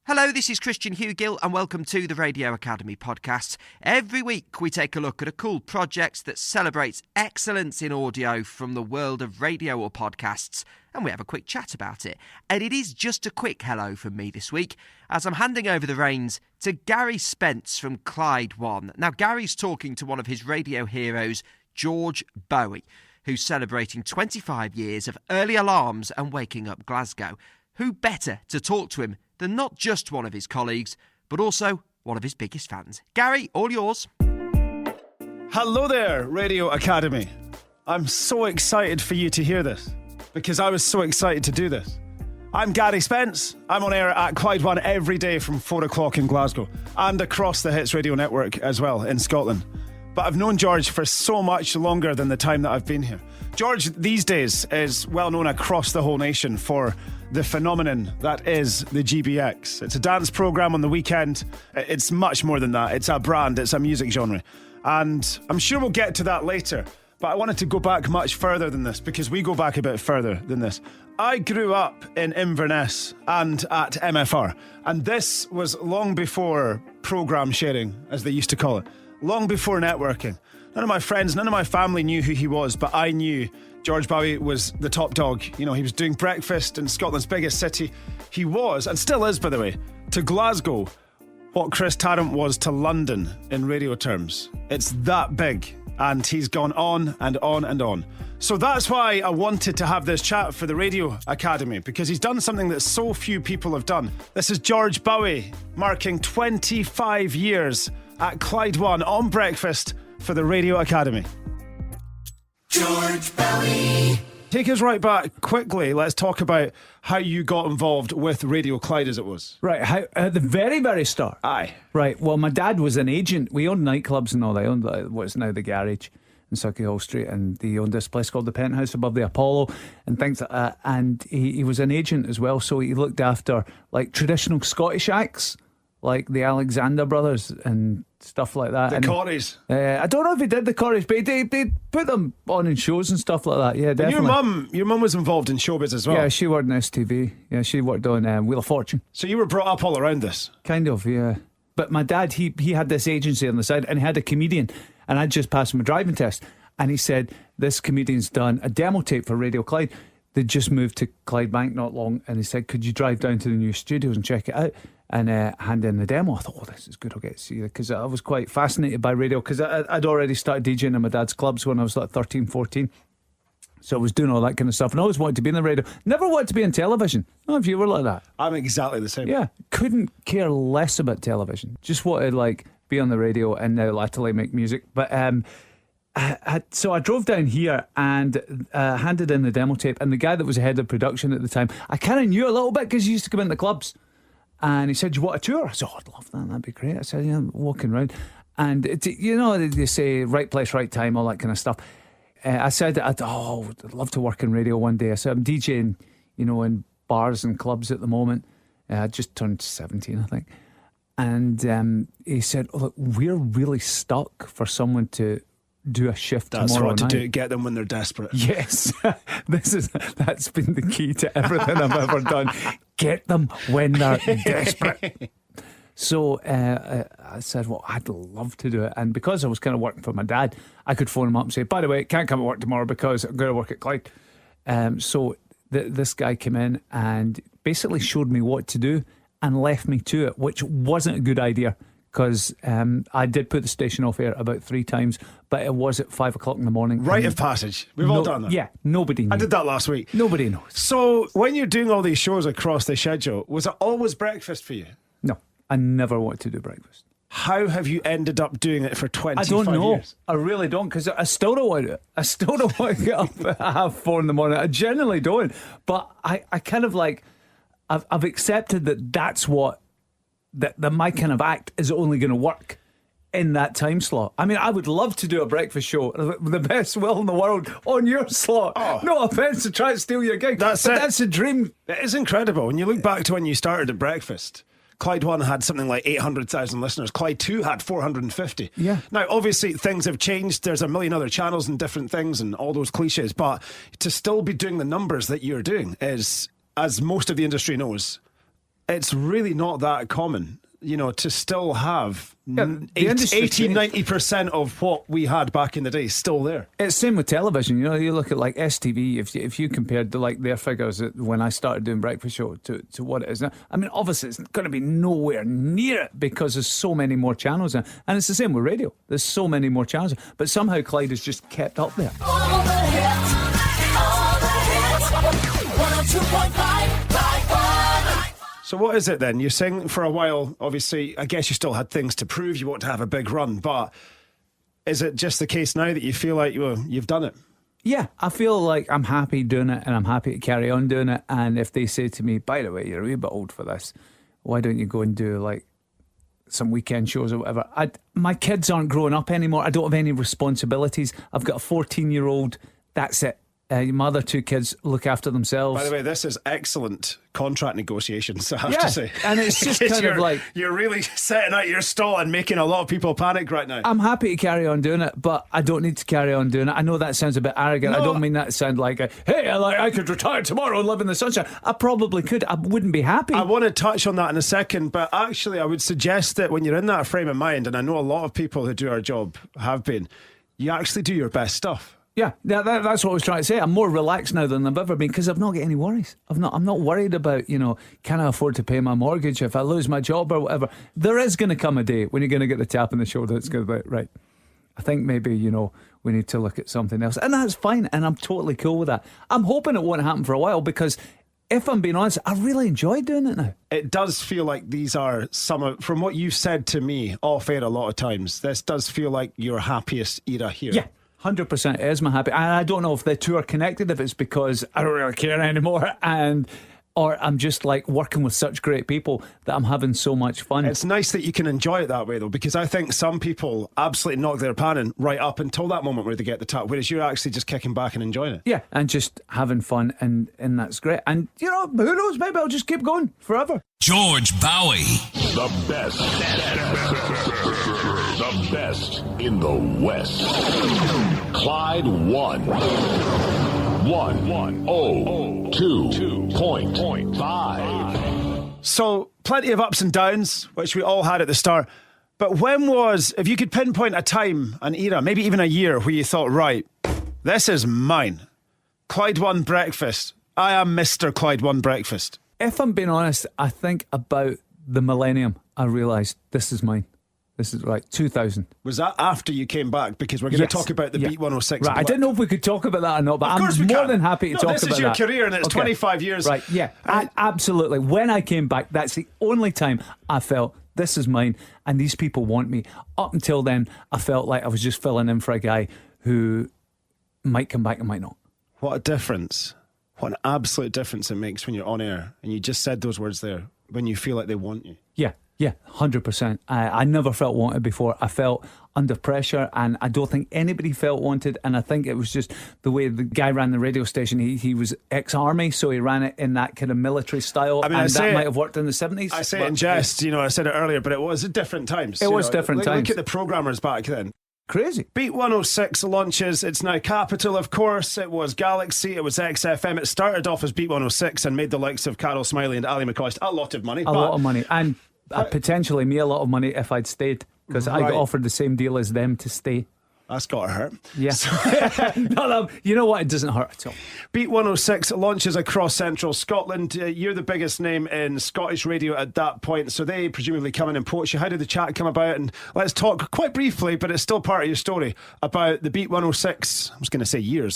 Hello, this is Christian Hugill and welcome to the Radio Academy podcast. Every week we take a look at a cool project that celebrates excellence in audio from the world of radio or podcasts, and we have a quick chat about it. And it is just a quick hello from me this week as I'm handing over the reins to Garry Spence from Clyde. Now, Gary's talking to one of his radio heroes, George Bowie, who's celebrating 25 years of early alarms and waking up Glasgow. Who better to talk to him than not just one of his colleagues, but also one of his biggest fans. Garry, all yours. Hello there, Radio Academy. I'm so excited for you to hear this, because I was so excited to do this. I'm Garry Spence. I'm on air at Clyde 1 every day from 4 o'clock in Glasgow, and across the Hits Radio Network as well in Scotland. But I've known George for so much longer than the time that I've been here. George, these days, is well known across the whole nation for the phenomenon that is the GBX. It's a dance programme on the weekend. It's much more than that. It's a brand, it's a music genre. And I'm sure we'll get to that later. But I wanted to go back much further than this, because we go back a bit further than this. I grew up in Inverness and at MFR. And this was long before programme sharing, as they used to call it. Long before networking. None of my friends, none of my family knew who he was, but I knew George Bowie was the top dog. You know, he was doing breakfast in Scotland's biggest city. He was, and still is, by the way, to Glasgow what Chris Tarrant was to London in radio terms. It's that big, and he's gone on and on and on. So that's why I wanted to have this chat for the Radio Academy, because he's done something that so few people have done. This is George Bowie, marking 25 years at Clyde 1 on breakfast for the Radio Academy. George Bowie. Take us right back quickly. Let's talk about how you got involved with Radio Clyde, as it was. Right, how, at the very, very start. Aye. Right, well, my dad was an agent. We owned nightclubs and all that. I owned what's now the Garage in Sauchiehall Street, and he owned this place called the Penthouse above the Apollo and things like that. And he was an agent as well, so he looked after like traditional Scottish acts, like the Alexander Brothers and stuff like that. The Corries. I don't know if he did the Corries, but he put them on in shows and stuff like that. Yeah, definitely. And your mum was involved in showbiz as well. Yeah, she worked in STV. Yeah, she worked on Wheel of Fortune. So you were brought up all around this? Kind of, yeah. But my dad, he had this agency on the side, and he had a comedian, and I'd just passed him a driving test, and he said, this comedian's done a demo tape for Radio Clyde. They'd just moved to Clyde Bank not long, and he said, could you drive down to the new studios and check it out and hand in the demo? I thought, oh, this is good, I'll get to see it, because I was quite fascinated by radio, because I'd already started DJing in my dad's clubs when I was like 13, 14. So I was doing all that kind of stuff, and I always wanted to be in the radio. Never wanted to be in television. I don't know if you were like that. I'm exactly the same. Yeah, couldn't care less about television. Just wanted like be on the radio and now latterly make music. But so I drove down here and handed in the demo tape, and the guy that was head of production at the time, I kind of knew a little bit because he used to come into the clubs, and he said, "You want a tour?" I said, "Oh, I'd love that. That'd be great." I said, "Yeah, walking around," and they say right place, right time, all that kind of stuff. I said, I'd love to work in radio one day. I said, I'm DJing, in bars and clubs at the moment. I just turned 17, I think. And he said, oh, look, we're really stuck for someone to do a shift tomorrow night. That's what to do, get them when they're desperate. Yes, that's been the key to everything I've ever done. Get them when they're desperate. So I said, well, I'd love to do it. And because I was kind of working for my dad, I could phone him up and say, by the way, can't come to work tomorrow because I'm going to work at Clyde. So this guy came in and basically showed me what to do and left me to it, which wasn't a good idea, because I did put the station off air about 3 times, but it was at 5 o'clock in the morning. Rite of passage. We've all done that. Yeah, nobody knew. I did that last week. Nobody knows. So when you're doing all these shows across the schedule, was it always breakfast for you? No. I never wanted to do breakfast. How have you ended up doing it for 25 years? I don't know. Years? I really don't, because I still don't want to. I still don't want to get up at 4:30 in the morning. I genuinely don't. But I kind of like, I've accepted that's what, that my kind of act is only going to work in that time slot. I mean, I would love to do a breakfast show with the best will in the world on your slot. Oh. No offence to try and steal your gig. That's a dream. It is incredible. When you look back to when you started at breakfast, Clyde 1 had something like 800,000 listeners. Clyde 2 had 450. Yeah. Now, obviously, things have changed. There's a million other channels and different things and all those cliches. But to still be doing the numbers that you're doing is, as most of the industry knows, it's really not that common, to still have the 80-90% of what we had back in the day still there. It's same with television. You look at like STV. If you compared to like their figures when I started doing breakfast show to what it is now, I mean, obviously it's going to be nowhere near it because there's so many more channels now. And it's the same with radio. There's so many more channels, but somehow Clyde has just kept up there. All the hits, 102.5. So what is it then? You're saying for a while, obviously, I guess you still had things to prove. You want to have a big run, but is it just the case now that you feel like you've done it? Yeah, I feel like I'm happy doing it and I'm happy to carry on doing it. And if they say to me, by the way, you're a wee bit old for this, why don't you go and do like some weekend shows or whatever? My kids aren't growing up anymore. I don't have any responsibilities. I've got a 14-year-old. That's it. My other two kids look after themselves. By the way, this is excellent contract negotiations, I have to say. And it's just kind of like... You're really setting out your stall and making a lot of people panic right now. I'm happy to carry on doing it, but I don't need to carry on doing it. I know that sounds a bit arrogant. No. I don't mean that to sound like, hey, I could retire tomorrow and live in the sunshine. I probably could. I wouldn't be happy. I want to touch on that in a second, but actually I would suggest that when you're in that frame of mind, and I know a lot of people who do our job have been, you actually do your best stuff. Yeah, that's what I was trying to say. I'm more relaxed now than I've ever been because I've not got any worries. I'm not worried about, can I afford to pay my mortgage if I lose my job or whatever. There is going to come a day when you're going to get the tap on the shoulder that's going to be, right, I think maybe, we need to look at something else. And that's fine, and I'm totally cool with that. I'm hoping it won't happen for a while because if I'm being honest, I really enjoy doing it now. It does feel like these are from what you've said to me off air a lot of times, this does feel like your happiest era here. Yeah. 100% it is my happy. And I don't know if the two are connected, if it's because I don't really care anymore or I'm just like working with such great people that I'm having so much fun. It's nice that you can enjoy it that way though, because I think some people absolutely knock their pan in right up until that moment where they get the tap, whereas you're actually just kicking back and enjoying it. Yeah, and just having fun, and that's great. And who knows, maybe I'll just keep going forever. George Bowie. The best. The best in the West. Clyde 102.5. So, plenty of ups and downs, which we all had at the start. But if you could pinpoint a time, an era, maybe even a year where you thought, right, this is mine. Clyde 1 Breakfast. I am Mr. Clyde 1 Breakfast. If I'm being honest, I think about the millennium, I realised this is mine. This is right, 2000. Was that after you came back? Because we're going to talk about the Beat 106. Right, I didn't know if we could talk about that or not, but I'm more than happy to talk about that. This is your career and it's 25 years. Right, yeah, absolutely. When I came back, that's the only time I felt this is mine and these people want me. Up until then, I felt like I was just filling in for a guy who might come back and might not. What a difference. What an absolute difference it makes when you're on air. And you just said those words there, when you feel like they want you. Yeah, 100%. I never felt wanted before. I felt under pressure and I don't think anybody felt wanted. And I think it was just the way the guy ran the radio station. He was ex-army, so he ran it in that kind of military style. I mean, and that might have worked in the 70s. I say it in jest, I said it earlier, but it was at different times. It was different times. Look at the programmers back then. Crazy. Beat 106 launches. It's now Capital, of course. It was Galaxy. It was XFM. It started off as Beat 106 and made the likes of Carol Smiley and Ali McCoist a lot of money. A lot of money. And potentially me a lot of money if I'd stayed, because I got offered the same deal as them to stay. That's got to hurt. Yeah. No, you know what? It doesn't hurt at all. Beat 106 launches across central Scotland. You're the biggest name in Scottish radio at that point, so they presumably come in and poach you. How did the chat come about? And let's talk quite briefly, but it's still part of your story, about the Beat 106, I was going to say year?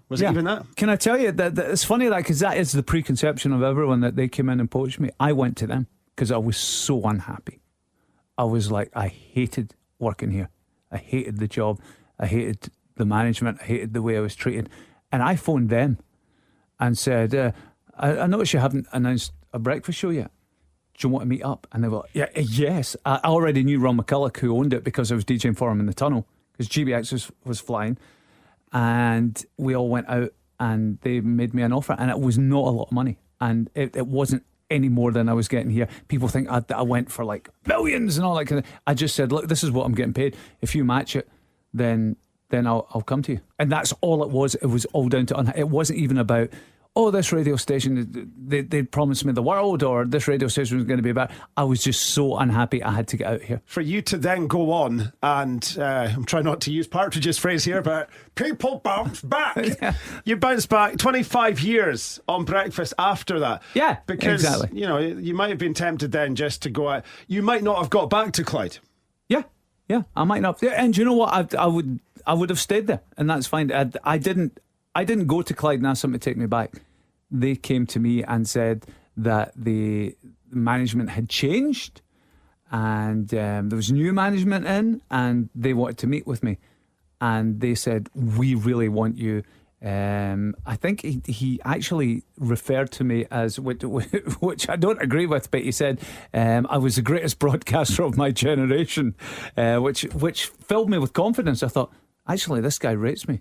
Was it even that? Can I tell you that it's funny because that is the preconception of everyone, that they came in and poached me. I went to them because I was so unhappy. I was like, I hated working here. I hated the job. I hated the management. I hated the way I was treated. And I phoned them and said, I noticed you haven't announced a breakfast show yet. Do you want to meet up? And they were like, yes. I already knew Ron McCulloch, who owned it, because I was DJing for him in the tunnel, because GBX was flying. And we all went out and they made me an offer. And it was not a lot of money. And it wasn't any more than I was getting here. People think I went for like millions and all that kind of. I just said, look, this is what I'm getting paid. If you match it, then I'll come to you. And that's all it was. It was all down to it wasn't even about, oh, this radio station, they promised me the world, or this radio station was going to be better. I was just so unhappy I had to get out here. For you to then go on and, I'm trying not to use Partridge's phrase here, but people bounce back. Yeah. You bounced back 25 years on breakfast after that. Yeah, because, exactly. you know, you might have been tempted then just to go out. You might not have got back to Clyde. Yeah, I might not. And you know what? I would have stayed there, and that's fine. I didn't go to Clyde and ask them to take me back. They came to me and said that the management had changed, and there was new management in, and they wanted to meet with me. And they said, we really want you. I think he actually referred to me as, which I don't agree with, but he said I was the greatest broadcaster of my generation, which filled me with confidence. I thought, actually, this guy rates me.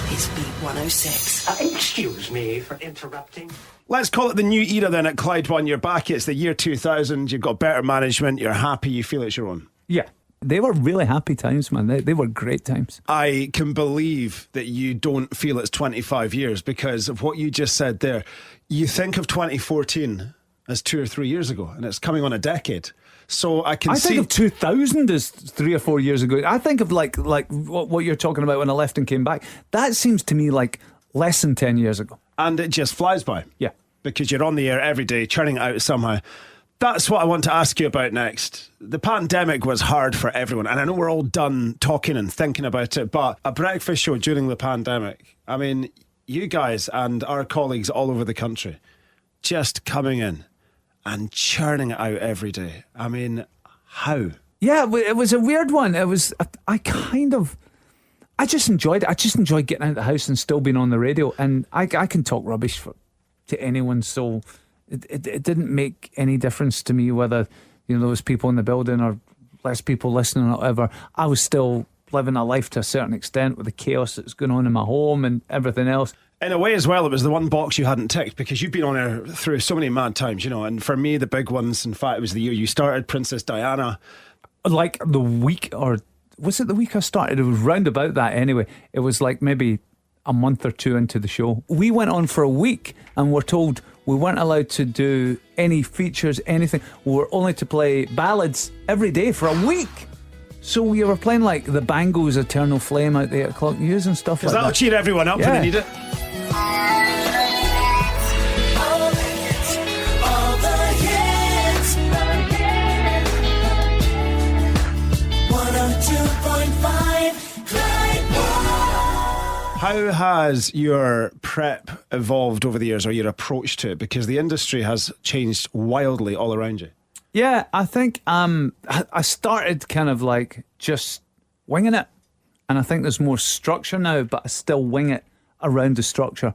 This is Beat 106. Excuse me for interrupting. Let's call it the new era then at Clyde One. You're back, it's the year 2000, you've got better management, you're happy, you feel it's your own. Yeah, they were really happy times, man. They were great times. I can believe that you don't feel it's 25 years because of what you just said there. You think of 2014 as 2 or 3 years ago, and it's coming on a decade. So I can see. I think of 2000 as 3 or 4 years ago. I think of like what you're talking about when I left and came back. That seems to me like less than 10 years ago. And it just flies by. Yeah. Because you're on the air every day, churning it out somehow. That's what I want to ask you about next. The pandemic was hard for everyone, and I know we're all done talking and thinking about it, but a breakfast show during the pandemic, I mean, you guys and our colleagues all over the country just coming in and churning it out every day. I mean, how? Yeah, it was a weird one. It was, I just enjoyed it. I just enjoyed getting out of the house and still being on the radio, and I can talk rubbish to anyone, so it didn't make any difference to me whether, you know, there was people in the building or less people listening or whatever. I was still living a life to a certain extent with the chaos that's going on in my home and everything else. In a way as well, it was the one box you hadn't ticked because you've been on air through so many mad times, you know, and for me the big ones, in fact, it was the year you started, Princess Diana. Like the week, or was it the week I started? It was round about that anyway. It was like maybe a month or two into the show. We went on for a week and we're told we weren't allowed to do any features, anything. We were only to play ballads every day for a week. So we were playing like the Bangles' Eternal Flame out the 8 o'clock news and stuff like that. That'll cheer everyone up when they need it. All the hits. 102.5 Clyde One. How has your prep evolved over the years, or your approach to it? Because the industry has changed wildly all around you. Yeah, I think I started kind of like just winging it. And I think there's more structure now, but I still wing it around the structure.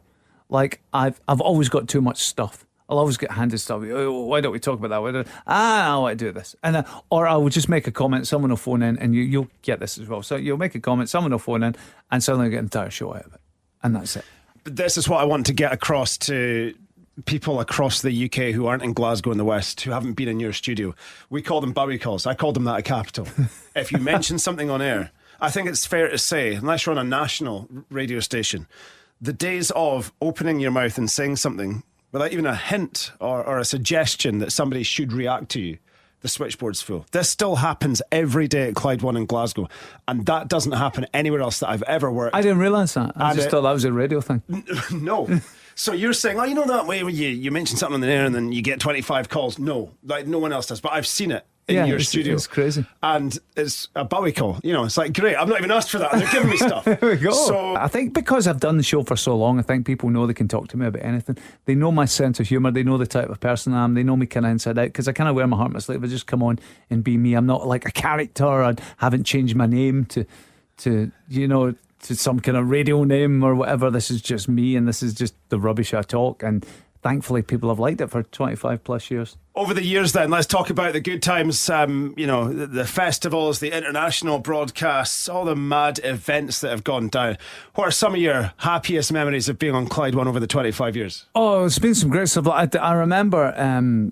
Like I've always got too much stuff. I'll always get handed stuff. Oh, why don't we talk about that? I want to do this. And or I will just make a comment, someone will phone in, and you'll get this as well. So you'll make a comment, someone will phone in, and suddenly get an entire show out of it. And that's it. But this is what I want to get across to people across the UK who aren't in Glasgow in the West, who haven't been in your studio. We call them Bowie calls. I called them that at Capital. If you mention something on air, I think it's fair to say, unless you're on a national radio station, the days of opening your mouth and saying something without even a hint or a suggestion that somebody should react to you, the switchboard's full. This still happens every day at Clyde One in Glasgow, and that doesn't happen anywhere else that I've ever worked. I didn't realise that. I just thought that was a radio thing. No. So you're saying, oh, you know that way where you mention something on the air and then you get 25 calls? No, like no one else does. But I've seen it in your studio. It's crazy. And it's a Bowie call. You know, it's like, great, I've not even asked for that. And they're giving me stuff. There we go. So I think because I've done the show for so long, I think people know they can talk to me about anything. They know my sense of humour. They know the type of person I am. They know me kind of inside out because I kind of wear my heart on my sleeve. I just come on and be me. I'm not like a character. I haven't changed my name to you know, to some kind of radio name or whatever. This is just me, and this is just the rubbish I talk, and thankfully people have liked it for 25 plus years. over the years then, let's talk about the good times, you know, the festivals, the international broadcasts, all the mad events that have gone down. What are some of your happiest memories of being on Clyde One over the 25 years? Oh, it's been some great stuff. I remember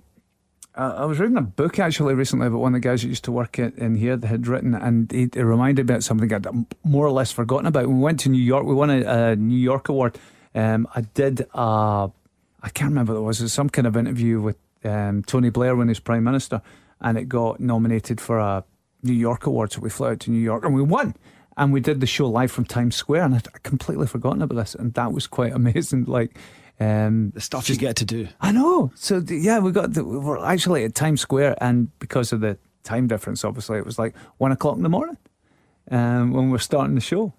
I was reading a book actually recently about one of the guys that used to work in here that had written, and it reminded me of something I'd more or less forgotten about. When we went to New York, we won a New York award. I did I can't remember what it was some kind of interview with Tony Blair when he was Prime Minister, and it got nominated for a New York award, so we flew out to New York and we won. And we did the show live from Times Square, and I'd completely forgotten about this, and that was quite amazing. Like the stuff you get to do. I know. So yeah, we were actually at Times Square, and because of the time difference, obviously, it was like 1 o'clock in the morning when we were starting the show.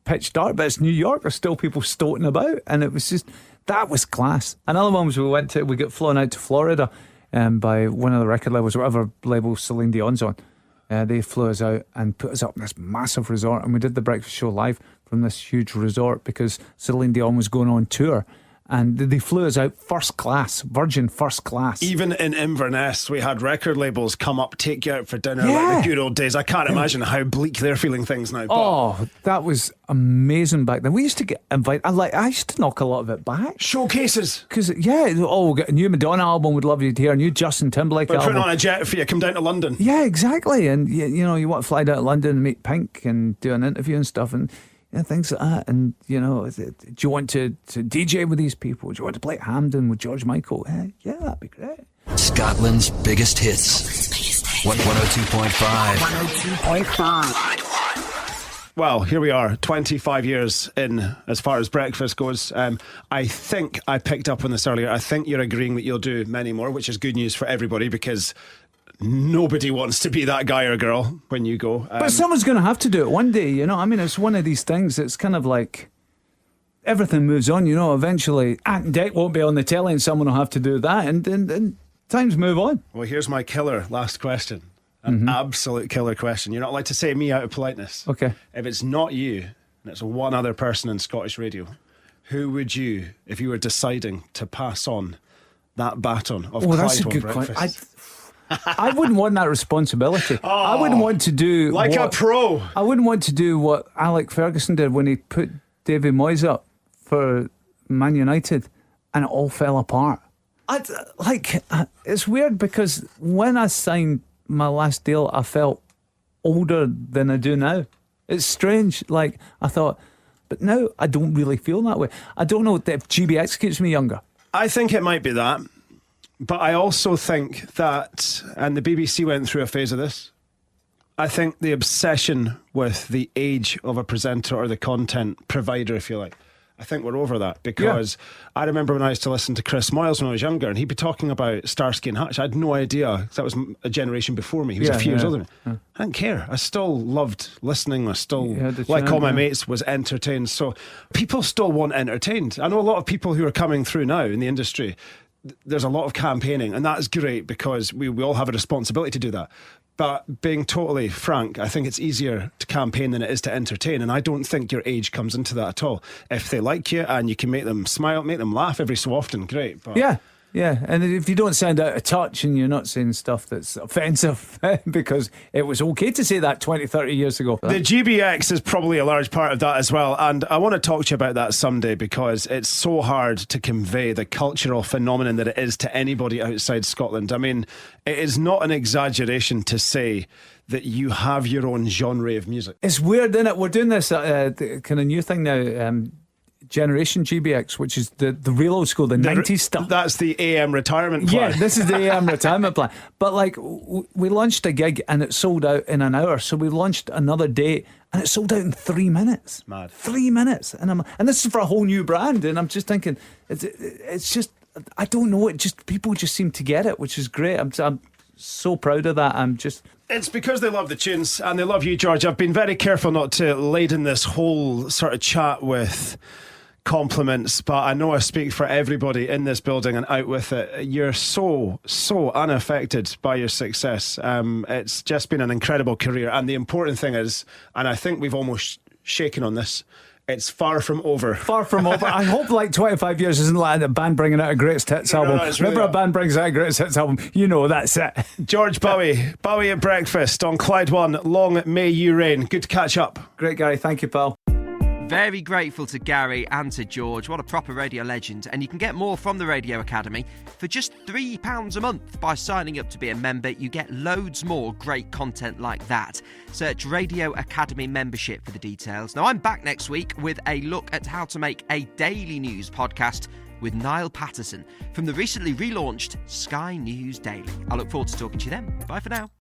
Pitch dark, but it's New York. There's still people stoating about, and it was just, that was class. Another one was we got flown out to Florida by one of the record labels, whatever label Celine Dion's on. They flew us out and put us up in this massive resort, and we did the breakfast show live from this huge resort because Celine Dion was going on tour. And they flew us out first class, Virgin first class. Even in Inverness, we had record labels come up, take you out for dinner Yeah. like the good old days. I can't imagine how bleak they're feeling things now. But Oh, that was amazing back then. We used to get invited. I used to knock a lot of it back. showcases. Because, we'll get a new Madonna album, we'd love you to hear a new Justin Timberlake We're album. putting on a jet for you, come down to London. Yeah, exactly. And, you want to fly down to London and meet Pink and do an interview and stuff and things like that. And, do you want to DJ with these people? Do you want to play at Hampden with George Michael? Yeah, that'd be great. Scotland's biggest hits. 102.5. 102.5. Well, here we are, 25 years in as far as breakfast goes. I think I picked up on this earlier. I think you're agreeing that you'll do many more, which is good news for everybody because nobody wants to be that guy or girl when you go. But someone's going to have to do it one day, I mean, it's one of these things. It's kind of like everything moves on, eventually Ant and Dec won't be on the telly and someone will have to do that, and times move on. Well, here's my killer last question. An absolute killer question. You're not allowed to say me out of politeness. Okay. If it's not you, and it's one other person in Scottish radio, who would you, if you were deciding to pass on that baton of Oh, that's a Clyde good breakfast? question. I wouldn't want that responsibility. I wouldn't want to do Like a pro. I wouldn't want to do what Alec Ferguson did when he put David Moyes up for Man United and it all fell apart. It's weird because when I signed my last deal, I felt older than I do now. It's strange. I thought, but now I don't really feel that way. I don't know if GBX keeps me younger. I think it might be that. But I also think that, and the BBC went through a phase of this, I think the obsession with the age of a presenter or the content provider, if you like, I think we're over that because I remember when I used to listen to Chris Moyles when I was younger and he'd be talking about Starsky and Hutch. I had no idea. That was a generation before me. He was a few years older than me. I didn't care. I still loved listening. I still, like all my mates, was entertained. So people still want entertained. I know a lot of people who are coming through now in the industry. There's a lot of campaigning and that's great because we all have a responsibility to do that. But being totally frank, I think it's easier to campaign than it is to entertain. And I don't think your age comes into that at all. If they like you and you can make them smile, make them laugh every so often, great. But Yeah, and if you don't sound out of touch and you're not saying stuff that's offensive because it was okay to say that 20, 30 years ago. The GBX is probably a large part of that as well. And I want to talk to you about that someday because it's so hard to convey the cultural phenomenon that it is to anybody outside Scotland. I mean, it is not an exaggeration to say that you have your own genre of music. It's weird, isn't it? We're doing this kind of new thing now, Generation GBX, which is the real old school, the 90s stuff. That's the AM retirement plan. Yeah, this is the AM retirement plan. But we launched a gig and it sold out in an hour. So we launched another date and it sold out in 3 minutes. Mad. 3 minutes. And this is for a whole new brand. And I'm just thinking, it's just, I don't know, people just seem to get it, which is great. I'm so proud of that. It's because they love the tunes and they love you, George. I've been very careful not to laden this whole sort of chat with compliments, but I know I speak for everybody in this building and out with it. You're so unaffected by your success. It's just been an incredible career, and the important thing is, and I think we've almost shaken on this, it's far from over. Far from over. I hope 25 years isn't like a band bringing out a greatest hits album. No, it's Whenever really a band brings out a greatest hits album, that's it. George Bowie at breakfast on Clyde 1. Long may you reign. Good to catch up. Great, Gary. Thank you, pal. Very grateful to Garry and to George. What a proper radio legend. And you can get more from the Radio Academy for just £3 a month by signing up to be a member. You get loads more great content like that. Search Radio Academy membership for the details. Now, I'm back next week with a look at how to make a daily news podcast with Niall Patterson from the recently relaunched Sky News Daily. I look forward to talking to you then. Bye for now.